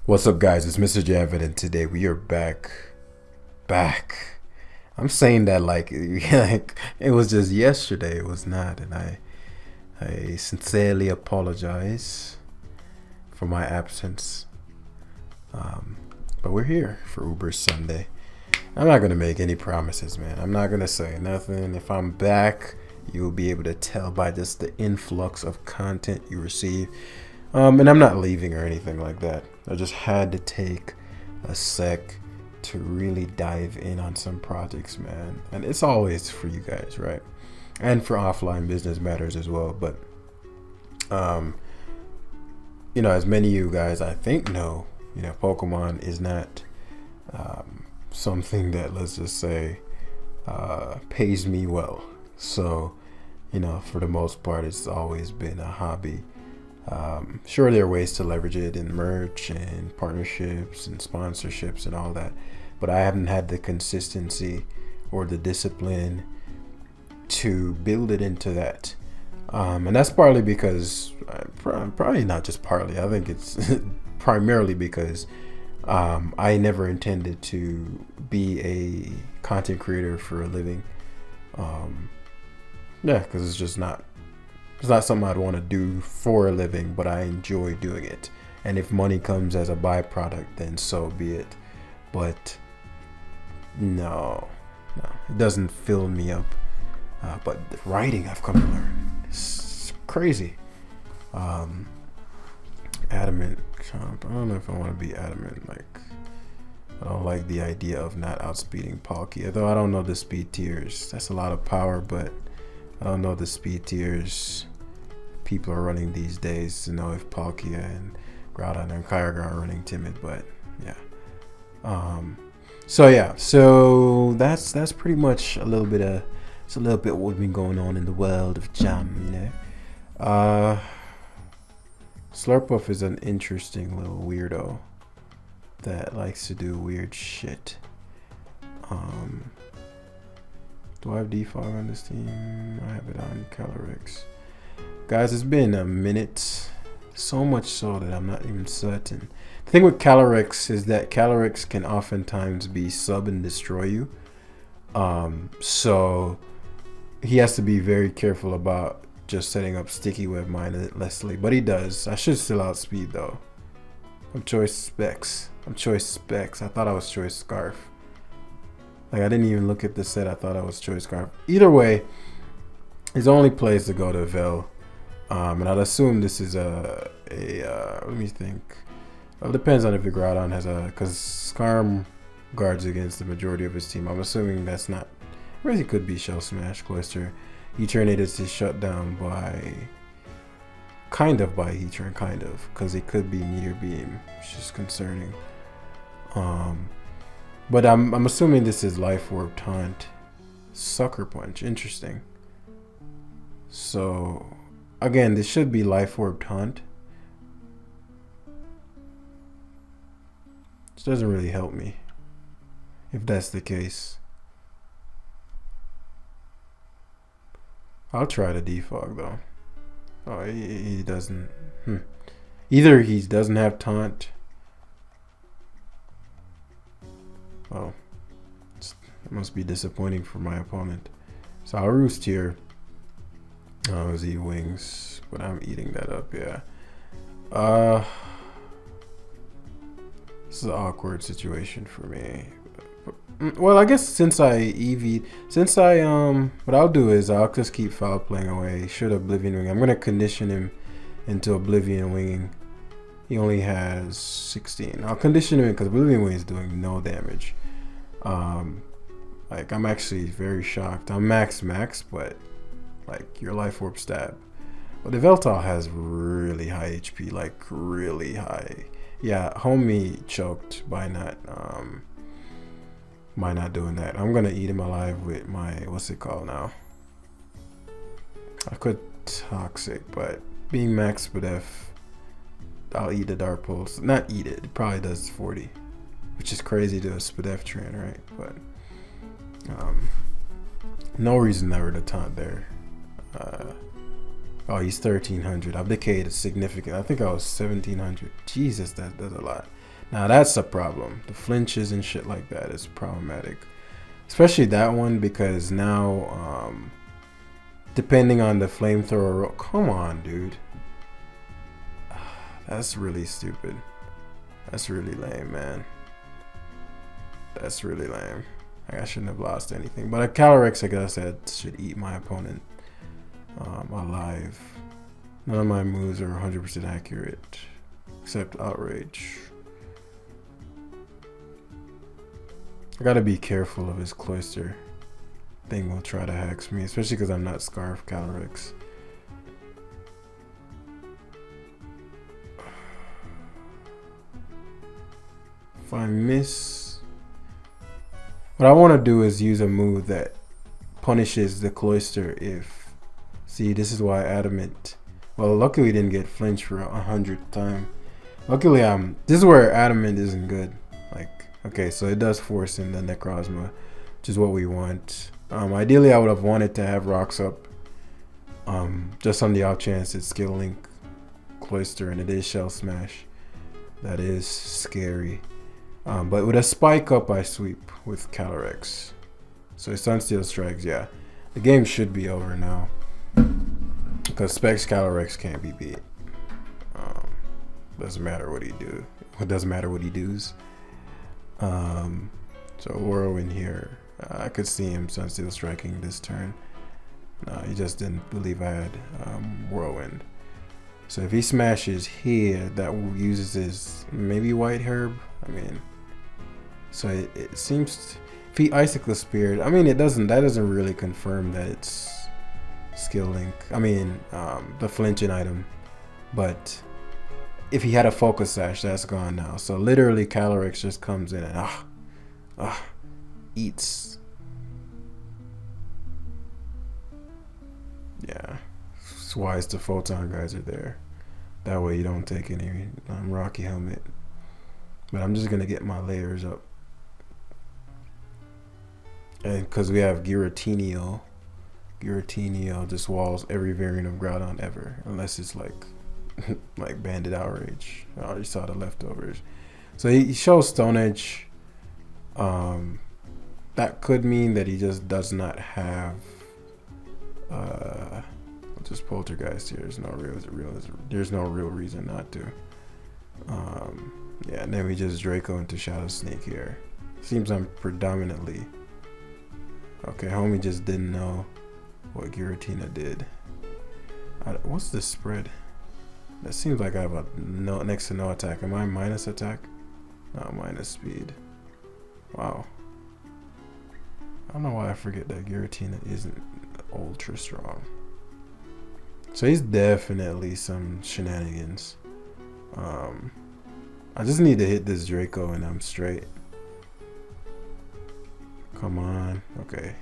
What's up, guys? It's Mr. Javid, and today we are back. I'm saying that like it was just yesterday. It was not, and I sincerely apologize for my absence. Um, but we're here for Uber Sunday. I'm not gonna make any promises, man. I'm not gonna say nothing. If I'm back, you'll be able to tell by just the influx of content you receive. And I'm not leaving or anything like that. I just had to take a sec to really dive in on some projects, man. And it's always for you guys, right? And for offline business matters as well. But, as many of you guys I think know, Pokemon is not something that, let's just say, pays me well. So, for the most part, it's always been a hobby. Sure, there are ways to leverage it in merch and partnerships and sponsorships and all that, but I haven't had the consistency or the discipline to build it into that. And that's partly because, probably not just partly, I think it's primarily because I never intended to be a content creator for a living. Because it's not something I'd want to do for a living, but I enjoy doing it. And if money comes as a byproduct, then so be it. But no, it doesn't fill me up. But the writing, I've come to learn, it's crazy. Adamant Trump. I don't know if I want to be adamant. I don't like the idea of not outspeeding Palkia. Though I don't know the speed tiers. That's a lot of power, but I don't know the speed tiers people are running these days to know if Palkia and Groudon and Kyogre are running timid, but yeah. So that's pretty much a little bit what's been going on in the world of Jam, Slurpuff is an interesting little weirdo that likes to do weird shit. Do I have Defog on this team? I have it on Calyrex. Guys, it's been a minute. So much so that I'm not even certain. The thing with Calyrex is that Calyrex can oftentimes be sub and destroy you. So he has to be very careful about just setting up sticky web mindlessly. But he does. I should still outspeed though. I'm choice specs. I thought I was choice scarf. I didn't even look at the set. I thought I was choice scarf. Either way, his only place to go to Vel. And I'd assume this is let me think. Well, it depends on if the Groudon has because Skarm guards against the majority of his team. I'm assuming that's not, really could be Shell Smash, Cloister. Heatran is shut down by Heatran, because it could be Meteor Beam, which is concerning. But I'm assuming this is Life Orb Taunt, Sucker Punch. Interesting. So again, this should be Life Orb Taunt. This doesn't really help me if that's the case. I'll try to defog though. Oh, he doesn't. Either he doesn't have taunt. Oh, it must be disappointing for my opponent. So I'll roost here. Z wings, but I'm eating that up. Yeah. This is an awkward situation for me. Well, I guess since what I'll do is I'll just keep foul playing away. Should Oblivion Wing. I'm gonna condition him into Oblivion Winging. He only has 16. I'll condition him because Oblivion Wing is doing no damage. I'm actually very shocked. I'm max, but your Life Orb stab. But the Veltal has really high HP, really high. Yeah, homie choked by not doing that. I'm gonna eat him alive with my, what's it called now? I could Toxic, but being max Spadef, I'll eat the Dark Pulse. Not eat it, it probably does 40. Which is crazy to a Spadef train, right? But no reason never to taunt there. Oh, he's 1300. I've decayed significant. I think I was 1700. Jesus, that's a lot. Now that's a problem. The flinches and shit like that is problematic. Especially that one, because now, depending on the flamethrower, come on, dude. That's really stupid. That's really lame, man. That's really lame. I shouldn't have lost anything. But a Calyrex, I guess, that should eat my opponent alive. None of my moves are 100% accurate, except Outrage. I gotta be careful of his Cloister. Thing will try to hex me, especially because I'm not Scarf Calyrex. If I miss, what I want to do is use a move that punishes the Cloister if. See, this is why Adamant. Well, luckily we didn't get flinch for 100th time. Luckily, this is where Adamant isn't good. Like, okay, so it does force in the Necrozma, which is what we want. Ideally, I would have wanted to have rocks up, just on the off chance it's Skill Link Cloister and it is Shell Smash. That is scary. But with a spike up, I sweep with Calyrex. So if Sunsteel strikes, yeah, the game should be over now because Specs Calyrex can't be beat. Doesn't matter what he do. It doesn't matter what he does. So Whirlwind here. I could see him Sunsteel striking this turn. No, he just didn't believe I had Whirlwind. So if he smashes here, that uses his maybe White Herb. I mean, so it seems if he Icicle Spirit, I mean, that doesn't really confirm that it's Skill Link. I mean, the flinching item, but if he had a Focus Sash, that's gone now. So literally, Calyrex just comes in and eats. Yeah, it's wise the Photon guys are there. That way you don't take any Rocky Helmet. But I'm just gonna get my layers up. And because we have Giratinio just walls every variant of Groudon ever, unless it's like like Bandit Outrage. I already saw the leftovers. So he shows Stone Edge. That could mean that he just does not have just Poltergeist here. There's no real reason not to. Yeah, and then we just Draco into Shadow Sneak here. Seems I'm predominantly okay. Homie just didn't know what Giratina did. What's the spread? That seems like I have a next to no attack. Am I minus attack? No, minus speed. Wow. I don't know why I forget that Giratina isn't ultra strong. So he's definitely some shenanigans. I just need to hit this Draco and I'm straight. Come on. Okay.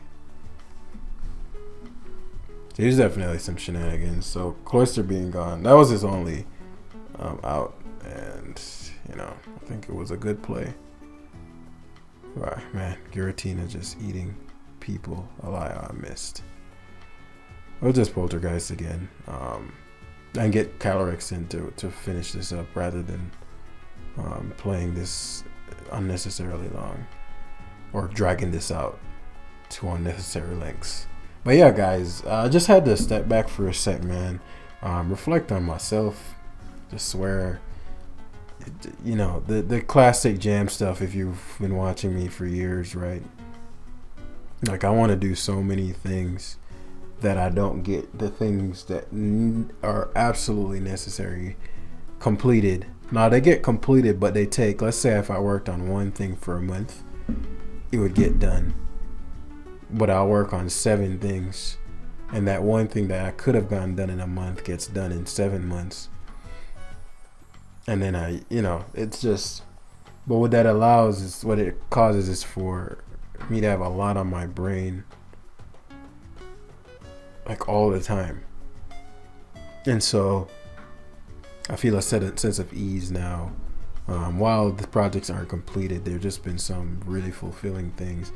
So he's definitely some shenanigans. So Cloister being gone, that was his only out. And, you know, I think it was a good play. Wow, man, Giratina just eating people alive. I missed. We'll just Poltergeist again. And get Calyrex in to finish this up rather than playing this unnecessarily long or dragging this out to unnecessary lengths. But yeah, guys, I just had to step back for a sec, man. Reflect on myself. Just swear, you know, the classic jam stuff. If you've been watching me for years, right? Like, I want to do so many things that I don't get the things that are absolutely necessary completed. Now they get completed, but they take, let's say if I worked on one thing for a month, it would get done. But I'll work on 7 things, and that one thing that I could have gotten done in a month gets done in 7 months. And then you know, it's just, but what that allows is, what it causes is for me to have a lot on my brain, like all the time. And so I feel a sense of ease now. While the projects aren't completed, there have just been some really fulfilling things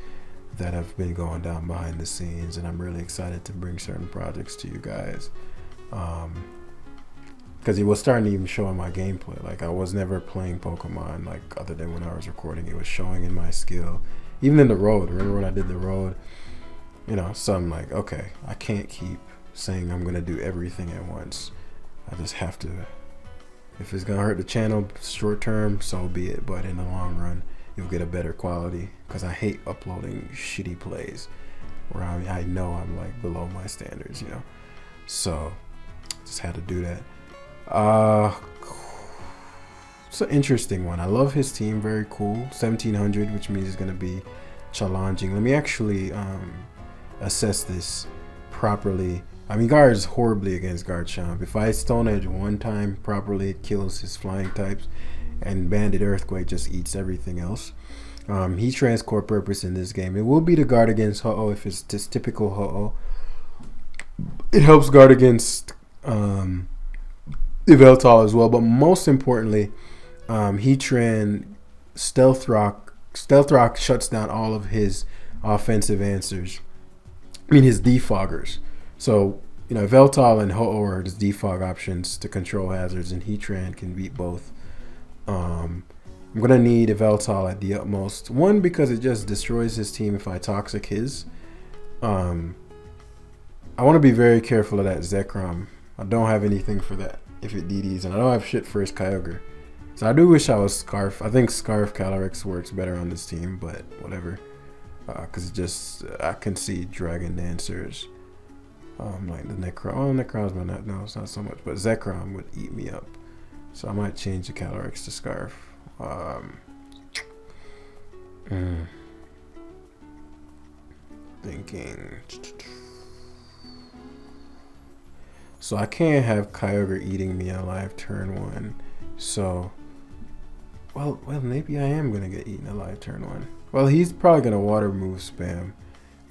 that have been going down behind the scenes, and I'm really excited to bring certain projects to you guys. because it was starting to even show in my gameplay. Like I was never playing Pokemon like other than when I was recording. It was showing in my skill, even in the road. Remember when I did the road? You know, so I'm like, okay, I can't keep saying I'm gonna do everything at once. I just have to. If it's gonna hurt the channel short term, so be it. But in the long run, you'll get a better quality. Because I hate uploading shitty plays where I know I'm like below my standards, you know. So just had to do that. It's an interesting one. I love his team. Very cool. 1700, which means it's gonna be challenging. Let me actually assess this properly. I mean, guards horribly against Garchomp. If I Stone Edge one time properly, it kills his flying types, and Bandit Earthquake just eats everything else. Heatran's core purpose in this game, it will be to guard against Ho-Oh if it's just typical Ho-Oh. It helps guard against Yveltal as well, but most importantly, Heatran Stealth Rock shuts down all of his offensive answers. I mean his defoggers. So, you know, Yveltal and Ho-Oh are just defog options to control hazards, and Heatran can beat both. I'm going to need Yveltal at the utmost. One, because it just destroys his team if I toxic his. I want to be very careful of that Zekrom. I don't have anything for that if it DDs, and I don't have shit for his Kyogre. So I do wish I was Scarf. I think Scarf Calyrex works better on this team, but whatever. Because it just, I can see Dragon Dancers. Like the Necrom. Oh, Necrom's not, no, it's not so much. But Zekrom would eat me up. So I might change the Calyrex to Scarf. Thinking. So I can't have Kyogre eating me alive turn 1. So, well, maybe I am gonna get eaten alive turn 1. Well, he's probably gonna water move spam,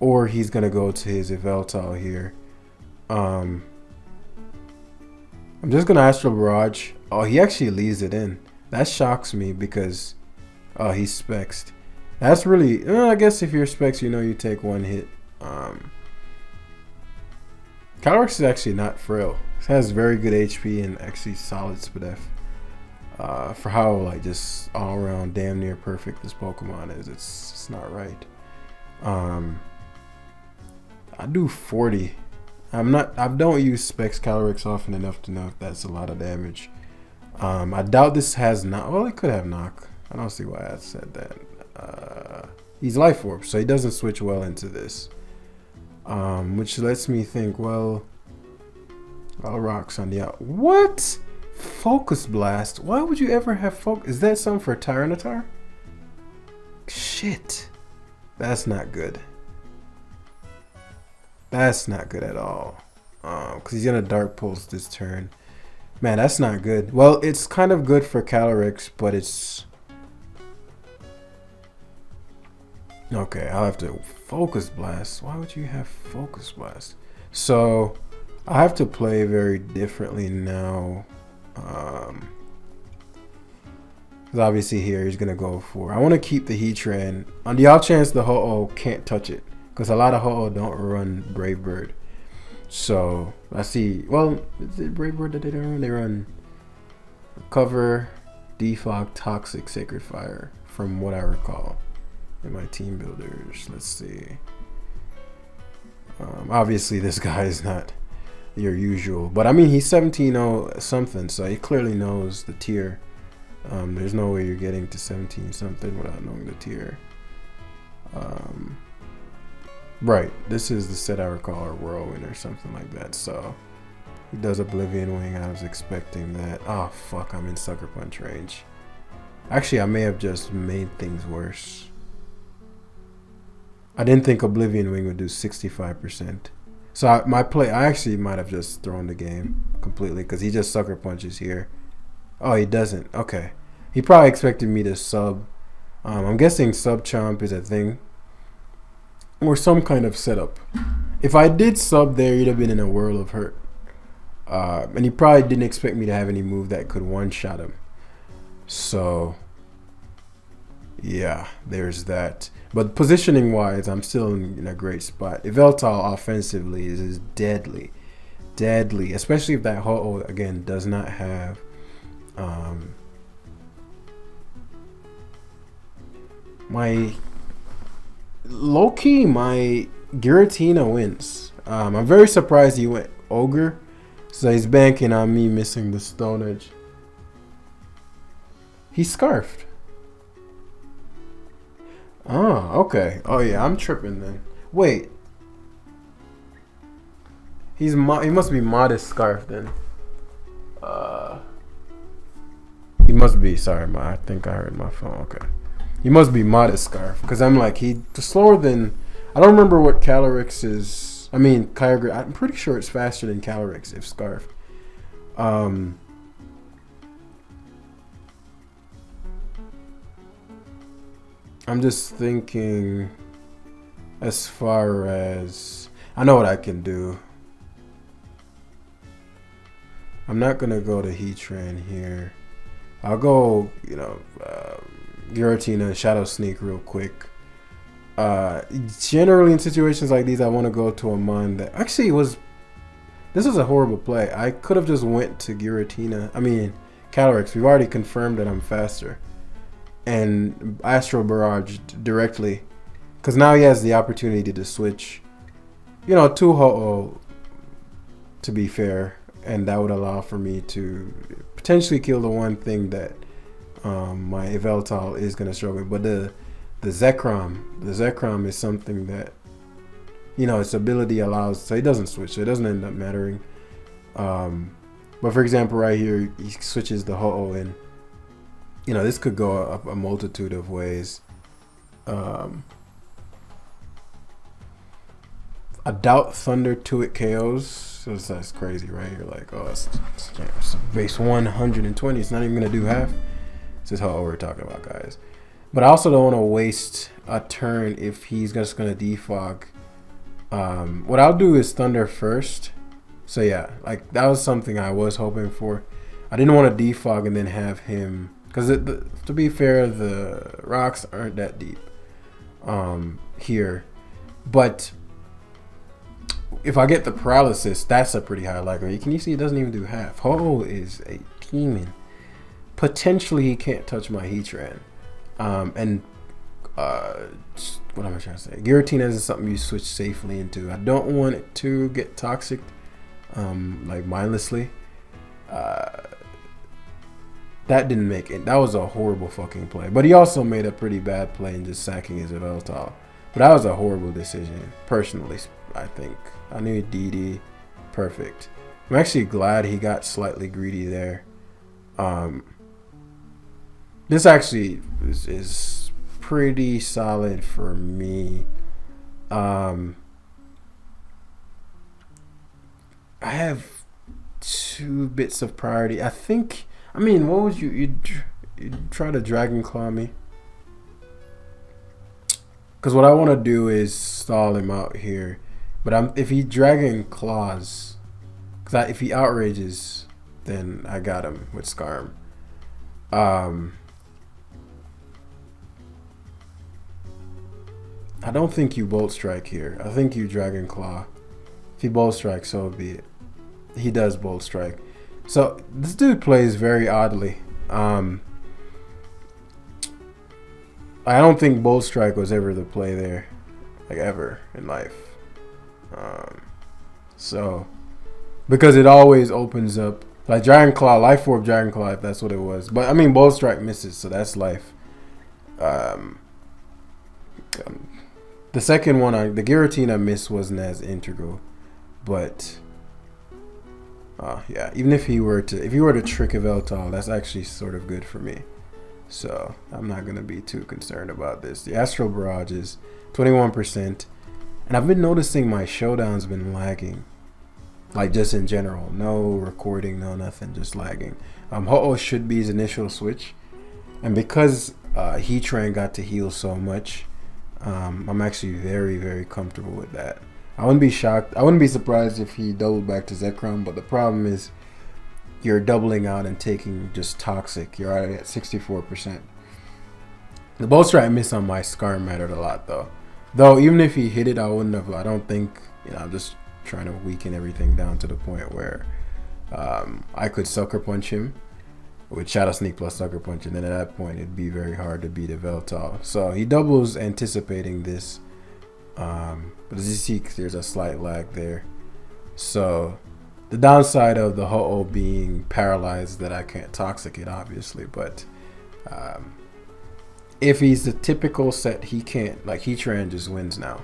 or he's gonna go to his Yveltal here. I'm just gonna Astral Barrage. Oh, he actually leaves it in. That shocks me because, oh, he's Spexed. That's really, I guess if you're Spexed, you know you take one hit. Calyrex is actually not frail. It has very good HP and actually solid SPDF. For how like just all around damn near perfect this Pokemon is, it's not right. I do 40. I don't use Specs Calyrex often enough to know if that's a lot of damage. I doubt this has knock. Well, it could have knock. I don't see why I said that. He's Life Orb, so he doesn't switch well into this. Which lets me think, well, all rocks on the out. What? Focus Blast? Why would you ever have focus? Is that something for Tyranitar? Shit. That's not good. That's not good at all. Because he's going to Dark Pulse this turn. Man, that's not good. Well, it's kind of good for Calyrex, but it's... Okay, I'll have to Focus Blast. Why would you have Focus Blast? So, I have to play very differently now. Because obviously here he's going to go for... I want to keep the Heatran. On the off chance the Ho-Oh can't touch it. Because a lot of Ho-Oh don't run Brave Bird. So, I see... Well, is it Brave Bird that they don't run? They run Cover, Defog, Toxic, Sacred Fire. From what I recall. In my team builders. Let's see. Obviously this guy is not your usual. But I mean, he's 17-0 something. So he clearly knows the tier. There's no way you're getting to 17 something without knowing the tier. Right, this is the set I recall, or Whirlwind or something like that. So he does Oblivion Wing. I was expecting that. Oh fuck, I'm in Sucker Punch range. Actually, I may have just made things worse. I didn't think Oblivion Wing would do 65%. So I actually might have just thrown the game completely because he just Sucker Punches here. Oh, he doesn't. Okay. He probably expected me to sub. I'm guessing sub chomp is a thing. Or some kind of setup. If I did sub there, he'd have been in a world of hurt. And he probably didn't expect me to have any move that could one-shot him. So, yeah, there's that. But positioning-wise, I'm still in a great spot. Yveltal offensively is deadly. deadly, especially if that Ho-Oh again does not have my low-key, my Giratina wins. I'm very surprised he went Ogre, so he's banking on me missing the Stone Edge. He Scarfed. Oh, okay. Oh yeah, I'm tripping then. Wait. He must be Modest Scarf then. He must be, sorry, I think I heard my phone. Okay. He must be Modest Scarf. Because I'm like, he's slower than, I don't remember what Calyrex is. I mean, Kyogre, I'm pretty sure it's faster than Calyrex if Scarf. I'm just thinking as far as, I know what I can do. I'm not going to go to Heatran here. I'll go, Giratina, Shadow Sneak real quick. Generally in situations like these, I want to go to a mon that actually this was a horrible play. I could have just went to Calyrex. We've already confirmed that I'm faster. And Astral Barrage directly. Because now he has the opportunity to switch, to Ho-Oh, to be fair. And that would allow for me to potentially kill the one thing that my Yveltal is going to struggle with. But the Zekrom is something that, its ability allows, so it doesn't switch, so it doesn't end up mattering. But for example, right here, he switches the Ho-Oh and, this could go a multitude of ways. I doubt Thunder 2 KOs. So that's crazy, right? You're like, oh, it's base 120. It's not even going to do half. This is how we're talking about, guys. But I also don't want to waste a turn if he's just going to defog. What I'll do is Thunder first. So yeah, like that was something I was hoping for. I didn't want to defog and then have him, because to be fair, the rocks aren't that deep here. But if I get the paralysis, that's a pretty high likelihood. Can you see it doesn't even do half? Ho is a demon. Potentially he can't touch my Heatran. What am I trying to say? Giratina is something you switch safely into. I don't want it to get toxic, like mindlessly. That didn't make it. That was a horrible fucking play. But he also made a pretty bad play in just sacking his Yveltal. But that was a horrible decision, personally, I think. I knew DD perfect. I'm actually glad he got slightly greedy there. This actually is pretty solid for me. I have 2 bits of priority. I think. I mean, what would you'd try to Dragon Claw me? Because what I want to do is stall him out here. But if he Dragon Claws, because if he outrages, then I got him with Scarm. I don't think you Bolt Strike here. I think you Dragon Claw. If he Bolt Strikes, so be it. He does Bolt Strike. So this dude plays very oddly. I don't think Bolt Strike was ever the play there, like ever in life. So because it always opens up like Dragon Claw, Life Orb Dragon Claw, if that's what it was. But I mean, Bolt Strike misses, so that's life. The second one, the Giratina miss wasn't as integral, but yeah, even if he were to trick Yveltal, that's actually sort of good for me. So I'm not gonna be too concerned about this. The Astral Barrage is 21%, and I've been noticing my Showdown's been lagging, like just in general. No recording, no nothing, just lagging. Ho-Oh should be his initial switch, and because Heatran got to heal so much, I'm actually very, very comfortable with that. I wouldn't be shocked. I wouldn't be surprised if he doubled back to Zekrom, but the problem is you're doubling out and taking just toxic. You're already at 64%. The Bolt Strike miss on my Scar mattered a lot though. Though even if he hit it, I wouldn't have. I don't think, I'm just trying to weaken everything down to the point where I could sucker punch him with Shadow Sneak plus Sucker Punch, and then at that point it'd be very hard to beat a Veltal. So he doubles anticipating this, but as you see, there's a slight lag there. So the downside of the Ho-Oh being paralyzed that I can't Toxic it, obviously, but if he's the typical set, he can't, like Heatran just wins now.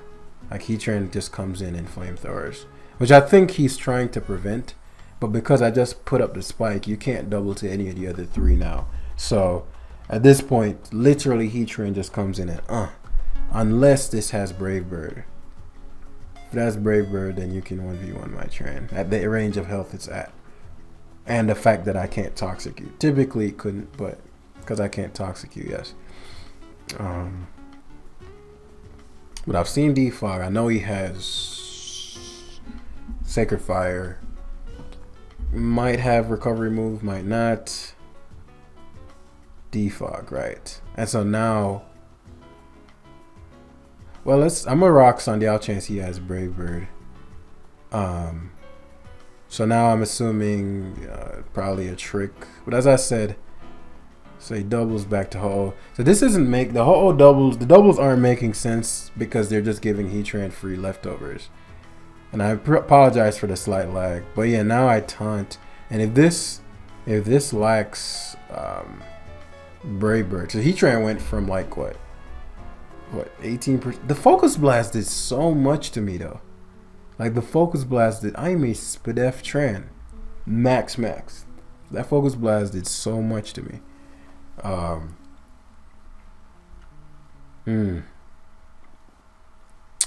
Like Heatran just comes in and flamethrowers, which I think he's trying to prevent. But because I just put up the spike, you can't double to any of the other three now. So at this point, literally Heatran just comes in and unless this has Brave Bird. If that's Brave Bird, then you can 1v1 my Tran at the range of health it's at. And the fact that I can't Toxic you. Typically couldn't, but because I can't Toxic you, yes. But I've seen Defog. I know he has Sacred Fire. Might have recovery move, might not. Defog, right? And so now, well, I'm gonna Rocks on the out chance he has Brave Bird. So now I'm assuming probably a trick. But as I said, so he doubles back to Ho-Oh. So this doesn't make the Ho-Oh doubles. The doubles aren't making sense because they're just giving Heatran free leftovers. And I apologize for the slight lag, but yeah, now I taunt, and if this lacks Brave Bird, so Heatran went from like what 18%. The Focus Blast did so much to me though. Like the Focus Blast did. I'm a Spadef Tran, max. That Focus Blast did so much to me.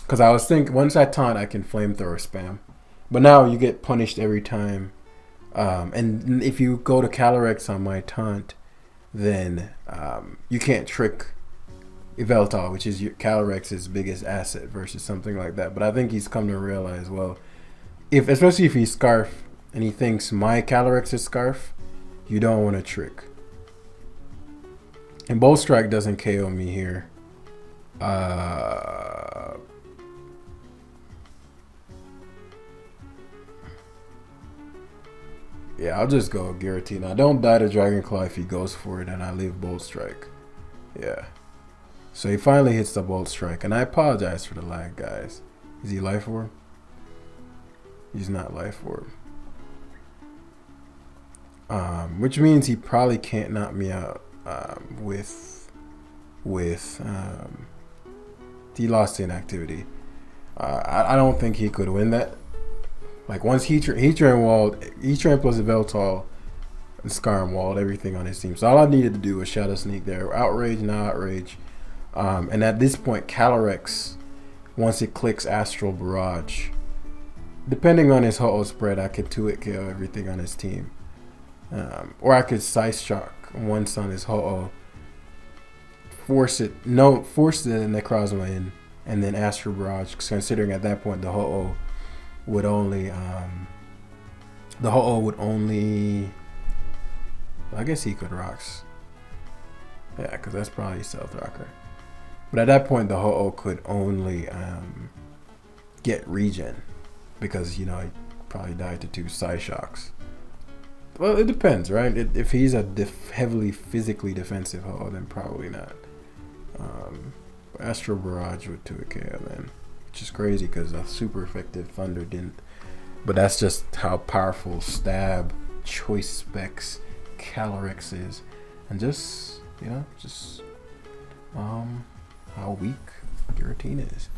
Because I was thinking, once I taunt, I can flamethrower spam. But now you get punished every time. And if you go to Calyrex on my taunt, then you can't trick Yveltal, which is Calyrex's biggest asset versus something like that. But I think he's come to realize, well, especially if he's Scarf and he thinks my Calyrex is Scarf, you don't want to trick. And Bolt Strike doesn't KO me here. Yeah, I'll just go Giratina. I don't die to Dragonclaw if he goes for it, and I leave Bolt Strike. Yeah. So he finally hits the Bolt Strike, and I apologize for the lag, guys. Is he Life Orb? He's not Life Orb. Which means he probably can't knock me out with he lost the inactivity. I don't think he could win that. Like once Heatran plus Veltal and Skarm walled everything on his team. So all I needed to do was Shadow Sneak there. Outrage, now Outrage. And at this point, Calyrex, once it clicks Astral Barrage, depending on his Ho-Oh spread, I could 2-hit KO everything on his team. Or I could Size Shock once on his Ho-Oh, force the Necrozma in, and then Astral Barrage, considering at that point the Ho-Oh would only I guess he could Rocks. Yeah, because that's probably Stealth Rocker. But at that point the Ho-Oh could only get regen, because he probably died to 2 Psyshocks. Well, it depends, right? If he's a heavily physically defensive Ho-Oh, then probably not. Astral Barrage with 2 KO then, which is crazy because a super effective Thunder didn't. But that's just how powerful Stab, Choice Specs, Calyrex is, and just how weak Giratina is.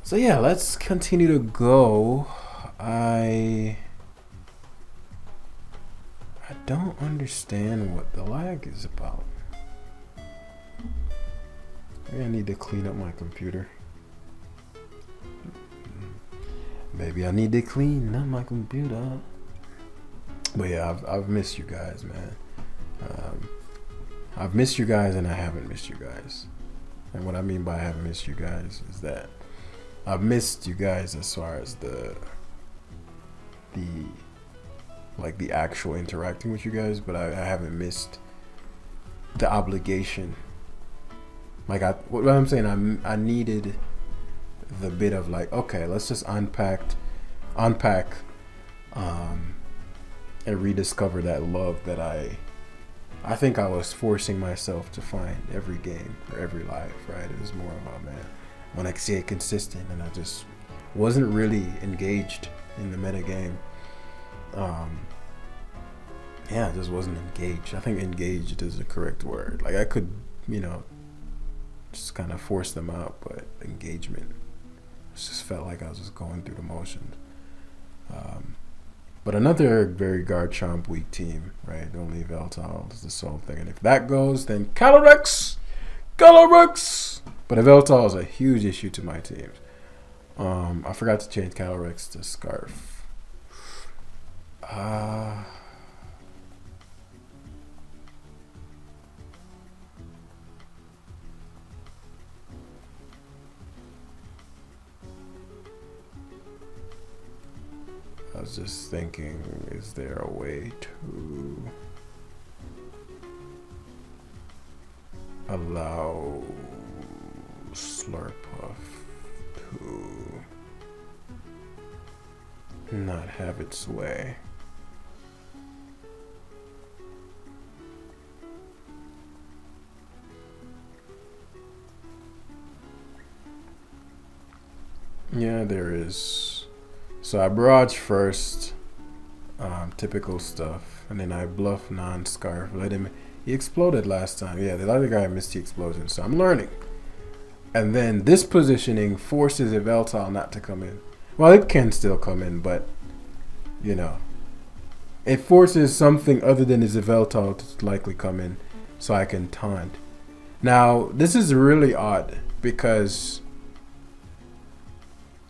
So yeah, let's continue to go. I don't understand what the lag is about. Maybe I need to clean up my computer. Maybe I need to clean up my computer. But yeah, I've missed you guys, man. I've missed you guys and I haven't missed you guys. And what I mean by I haven't missed you guys is that I've missed you guys as far as the actual interacting with you guys, but I haven't missed the obligation. Like what I'm saying, I needed the bit of like, okay, let's just unpack unpack and rediscover that love that I think I was forcing myself to find every game or every life, right? It was more of a, man, when I see it consistent, and I just wasn't really engaged in the meta game. Yeah, I just wasn't engaged. I think engaged is the correct word. Like, I could, just kind of force them out, but engagement, it just felt like I was just going through the motions. But another very Garchomp weak team, right? Only Veltal is the sole thing. And if that goes, then Calyrex! But Veltal is a huge issue to my teams. I forgot to change Calyrex to Scarf. I was just thinking, is there a way to allow Slurpuff to not have its way? Yeah, there is. So I barrage first, typical stuff, and then I bluff non-scarf. Let him. He exploded last time. Yeah, the other guy missed the explosion, so I'm learning. And then this positioning forces a Veltal not to come in. Well, it can still come in, but it forces something other than his Veltal to likely come in, so I can taunt. Now, this is really odd because,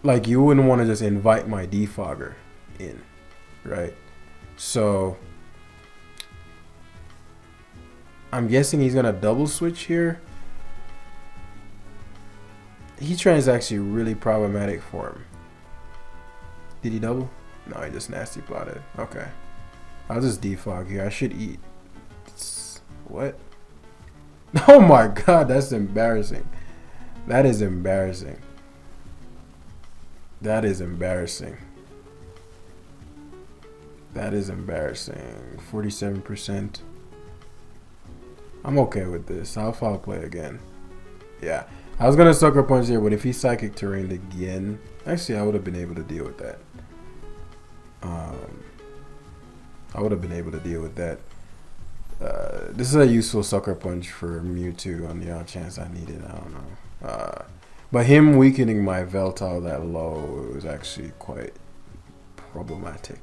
like, you wouldn't want to just invite my defogger in, right? So I'm guessing he's gonna double switch here. Heatran is actually really problematic for him. Did he double? No, he just nasty plotted. Okay, I'll just defog here. I should eat. What? Oh my god, that's embarrassing. That is embarrassing. That is embarrassing. That is embarrassing. 47%. I'm okay with this. I'll foul play again. Yeah. I was going to sucker punch here, but if he psychic terrained again, actually I would have been able to deal with that. This is a useful sucker punch for Mewtwo on the odd chance I need it. I don't know. But him weakening my Veltal that low was actually quite problematic.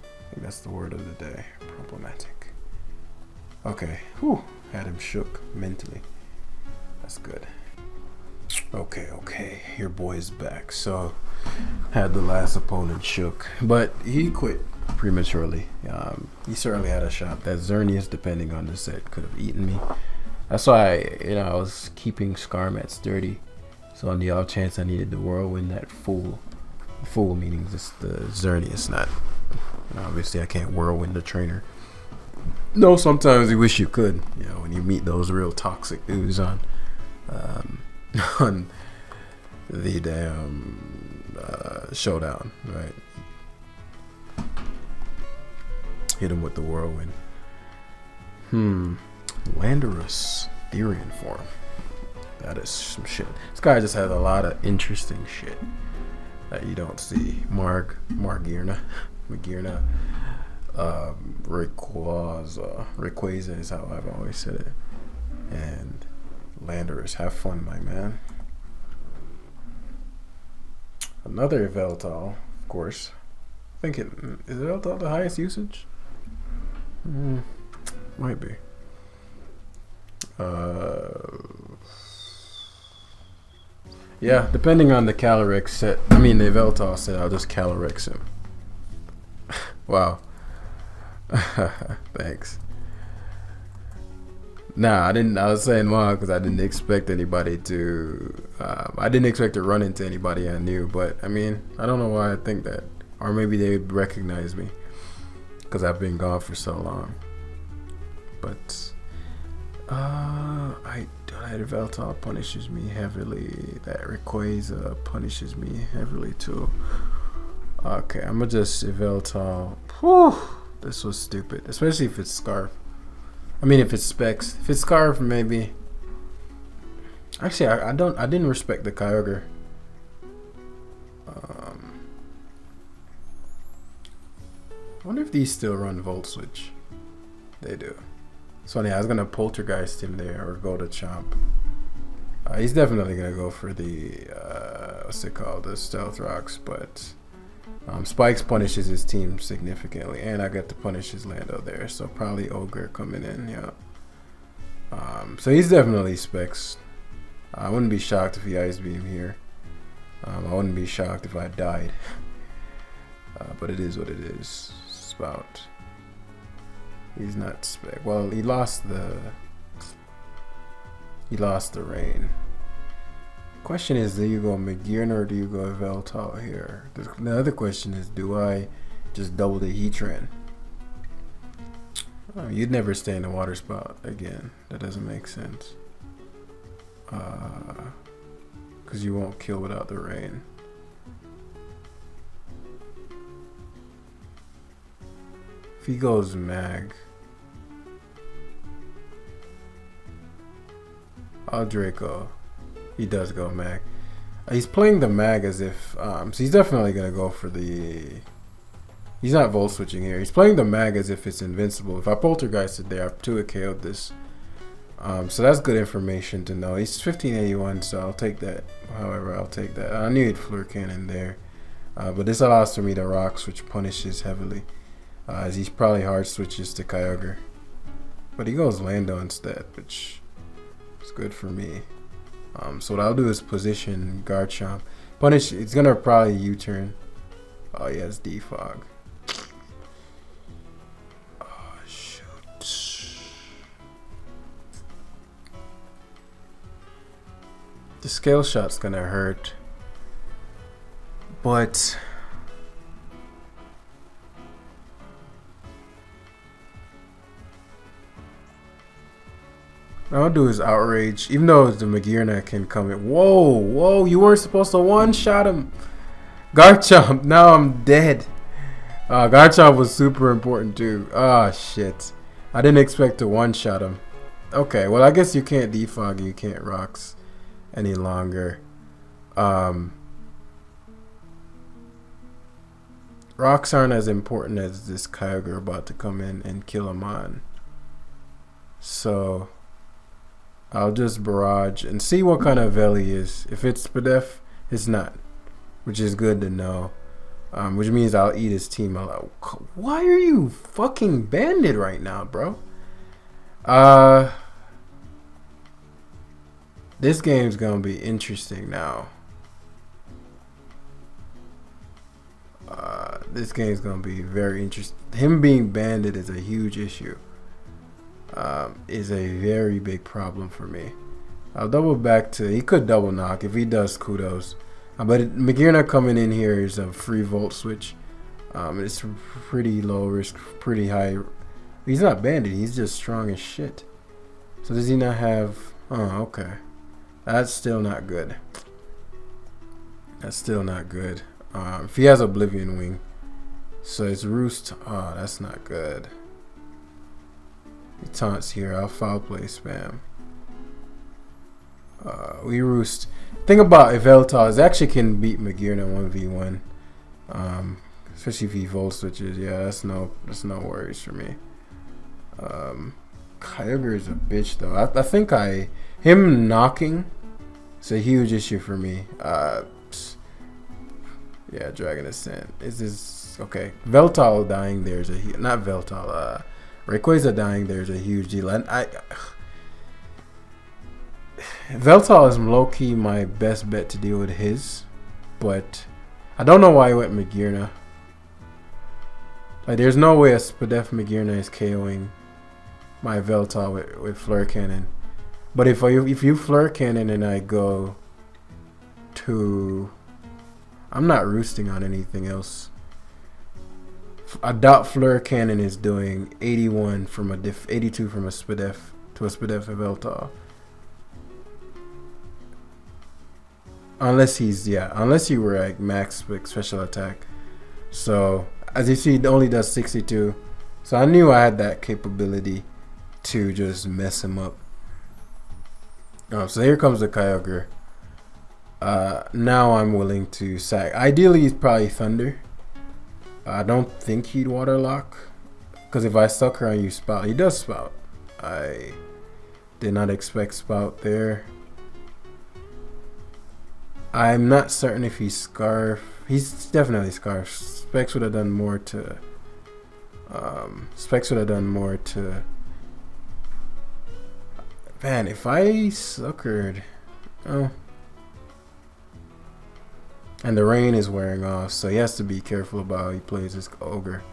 I think that's the word of the day. Problematic. Okay. Whew. Had him shook mentally. That's good. Okay. Your boy's back. So, had the last opponent shook. But he quit prematurely. He certainly had a shot. That Xerneas, depending on the set, could have eaten me. That's why, I was keeping Skarm at sturdy. So on the off chance I needed the Whirlwind, that full meaning just the Xerneas, not, obviously I can't Whirlwind the trainer. No, sometimes you wish you could, when you meet those real toxic dudes on the damn Showdown, right? Hit him with the Whirlwind. Landorus, Therian form. That is some shit. This guy just has a lot of interesting shit that you don't see. Magearna, Rayquaza is how I've always said it. And Landorus, have fun, my man. Another Veltal, of course. I think is Veltal the highest usage? Might be. Yeah, depending on the Calyrex set. The Veltal set, I'll just Calyrex him. Wow. Thanks. Nah, I didn't. I was saying wow because I didn't expect anybody to. I didn't expect to run into anybody I knew. But I don't know why I think that, or maybe they would recognize me because I've been gone for so long. But that Veltal punishes me heavily. That Rayquaza punishes me heavily too. Okay, I'm gonna just Eveltal. Whew, this was stupid, especially if it's Scarf. I mean, if it's Specs. If it's Scarf, maybe. Actually, I didn't respect the Kyogre. I wonder if these still run Volt Switch. They do. So yeah, I was gonna Poltergeist him there or go to Chomp. He's definitely gonna go for the what's it called, the Stealth Rocks, but Spikes punishes his team significantly, and I get to punish his Lando there, so probably Ogre coming in, yeah. So he's definitely Specs. I wouldn't be shocked if he Ice Beam here. I wouldn't be shocked if I died. But it is what it is. It's about. He's not Spec. Well, he lost the rain. Question is, do you go Magearna or do you go Veltal here? The other question is, do I just double the Heatran? Oh, you'd never stay in the water spot again. That doesn't make sense. Because you won't kill without the rain. If he goes Mag, I'll Draco. He does go Mag. He's playing the Mag as if, so he's definitely going to go for the, he's not Volt Switching here. He's playing the Mag as if it's invincible. If I Poltergeisted there, I've 2 KO'd this. So that's good information to know. He's 1581, so I'll take that. However, I'll take that. I knew he'd Fleur Cannon there. But this allows for me to Rocks, which punishes heavily. As he probably hard switches to Kyogre. But he goes Lando instead, which is good for me. So what I'll do is position Garchomp. Punish, it's going to probably U-turn. Oh, he has Defog. Oh, shoot. The Scale Shot's going to hurt. But what I'll do is Outrage, even though the Magearna can come in. Whoa, you weren't supposed to one-shot him. Garchomp, now I'm dead. Garchomp was super important too. Ah, shit. I didn't expect to one-shot him. Okay, well, I guess you can't Defog and you can't Rocks any longer. Rocks aren't as important as this Kyogre about to come in and kill him on. So I'll just Barrage and see what kind of Veli is. If it's Spadef, it's not, which is good to know. Which means I'll eat his team alive. Why are you fucking banded right now, bro? This game's gonna be interesting now. This game's gonna be very interesting. Him being banded is a huge issue. Is a very big problem for me. I'll double back to, he could double knock. If he does, kudos. But Magearna coming in here is a free Volt Switch. It's pretty low risk, pretty high. He's not banded, he's just strong as shit. So does he not have, oh, okay. That's still not good. That's still not good. If he has Oblivion Wing. So it's Roost, oh, that's not good. He taunts here, I'll foul play spam. We Roost. Thing about Eveltal is actually can beat Magearna 1v1. Especially if he Volt Switches. Yeah, that's no worries for me. Kyogre is a bitch though. I think him knocking is a huge issue for me. Yeah, Dragon Ascent. Is this okay? Veltal dying there's a not Veltal, Rayquaza dying there's a huge deal. And Veltal is low-key my best bet to deal with his, but I don't know why he went Magearna. Like, there's no way a Spadef Magearna is KOing my Veltal with Fleur Cannon. But if you Fleur Cannon and I go to, I'm not roosting on anything else. I doubt Fleur Cannon is doing 81 from a 82 from a Spadef to a Spadef Veltal. Unless he's, yeah, unless you were like max special attack. So as you see, it only does 62. So I knew I had that capability to just mess him up. So here comes the Kyogre. Now I'm willing to sack. Ideally, he's probably Thunder. I don't think he'd Waterlock. Because if I Sucker on you, Spout. He does Spout. I did not expect Spout there. I'm not certain if he's Scarf. He's definitely Scarf. Specs would have done more to... Man, if I Suckered... Oh. And the rain is wearing off, so he has to be careful about how he plays his Ogre.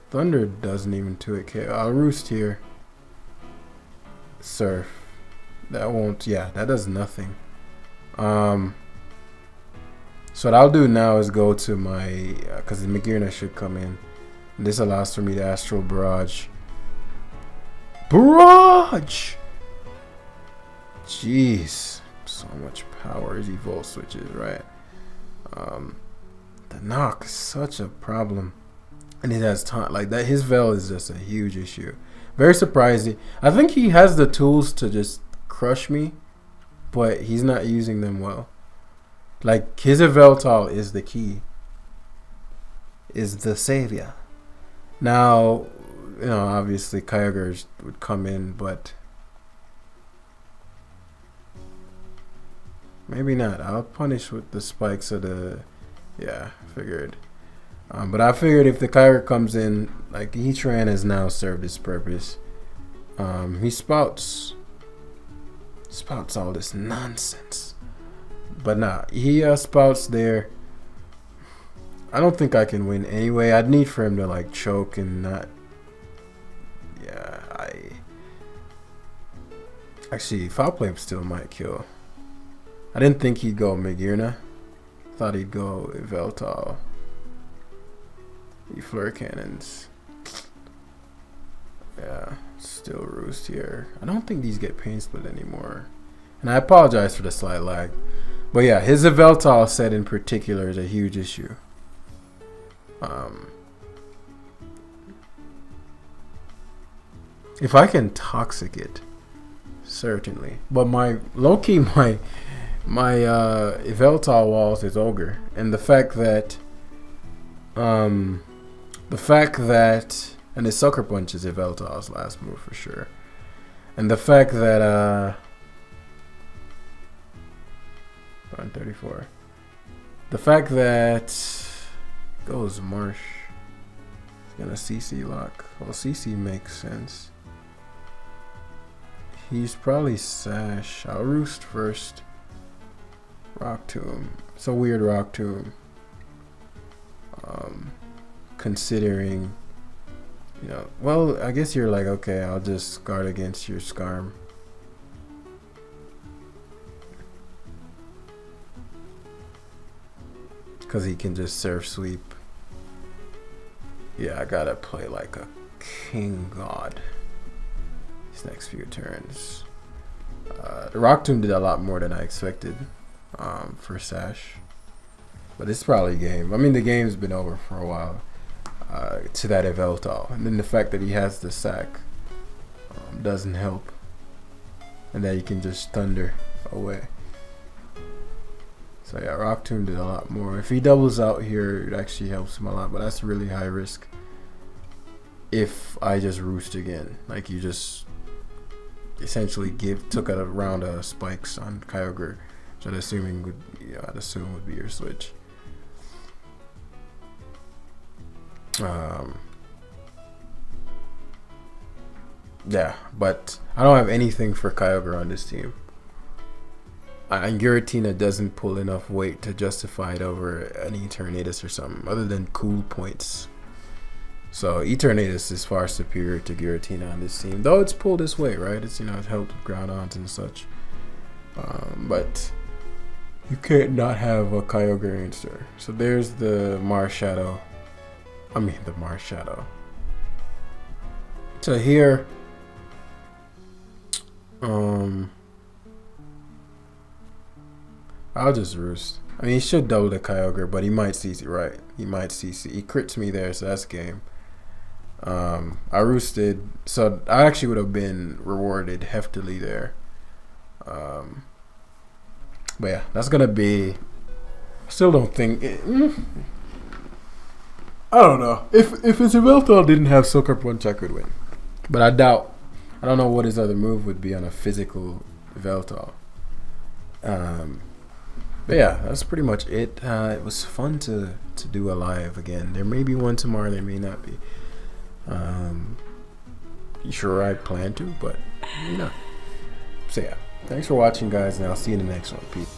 Thunder doesn't even 2-hit. I'll Roost here. Surf. That won't... Yeah, that does nothing. So what I'll do now is go to my... Because the Magearna should come in. And this allows for me to Astral Barrage. Barrage! Jeez. So much power as he Volt Switches, right? The knock is such a problem. And it has taunt like that. His Veil is just a huge issue. Very surprising. I think he has the tools to just crush me, but he's not using them well. Like, his Yveltal is the key. Is the savior. Now, you know, obviously Kyogre would come in, but maybe not. I'll punish with the spikes of the... Yeah, figured. But I figured if the Kyogre comes in, like, Heatran has now served its purpose. He spouts all this nonsense. But nah, he spouts there. I don't think I can win anyway. I'd need for him to like choke and not... Yeah, actually, Foul Play still might kill. I didn't think he'd go Magearna. Thought he'd go Yveltal. Fleur Cannons. Yeah, still Roost here. I don't think these get Pain Split anymore. And I apologize for the slight lag. But yeah, his Yveltal set in particular is a huge issue. If I can Toxic it, certainly. But my low-key, my Yveltal walls is Ogre. And the fact that and his Sucker Punch is Yveltal's last move for sure. And the fact that 34. The fact that goes Marsh. He's gonna CC lock. Well, CC makes sense. He's probably Sash. I'll Roost first. Rock Tomb. It's a weird Rock Tomb. Considering, you know, well, I guess you're like, okay, I'll just guard against your Scarm. Because he can just Surf Sweep. Yeah, I gotta play like a King God these next few turns. The Rock Tomb did a lot more than I expected for Sash. But it's probably game. I mean, the game's been over for a while to that Yveltal. And then the fact that he has the sack doesn't help. And that he can just Thunder away. So yeah, Rock Tomb did a lot more. If he doubles out here, it actually helps him a lot. But that's really high risk. If I just Roost again. Like, you just essentially took a round of spikes on Kyogre. Which I'd assume would be your switch. Yeah, but I don't have anything for Kyogre on this team. And Giratina doesn't pull enough weight to justify it over an Eternatus or something, other than cool points. So Eternatus is far superior to Giratina on this team, though it's pulled this weight, right? It's, you know, it helped with Groudons and such. But you can't not have a Kyogre answer. So there's the Marshadow. The Marshadow. So here, I'll just roost. I mean, he should double the Kyogre, but he might CC, right? He might CC. He crits me there, so that's game. I roosted, so I actually would have been rewarded heftily there. But yeah, that's gonna be. Still don't think. I don't know. If Isabelthal didn't have Sucker Punch, I could win. But I doubt. I don't know what his other move would be on a physical Veltal. But yeah, that's pretty much it. It was fun to do a live again. There may be one tomorrow. There may not be. Sure, I plan to, but you know. So yeah, thanks for watching, guys, and I'll see you in the next one. Peace.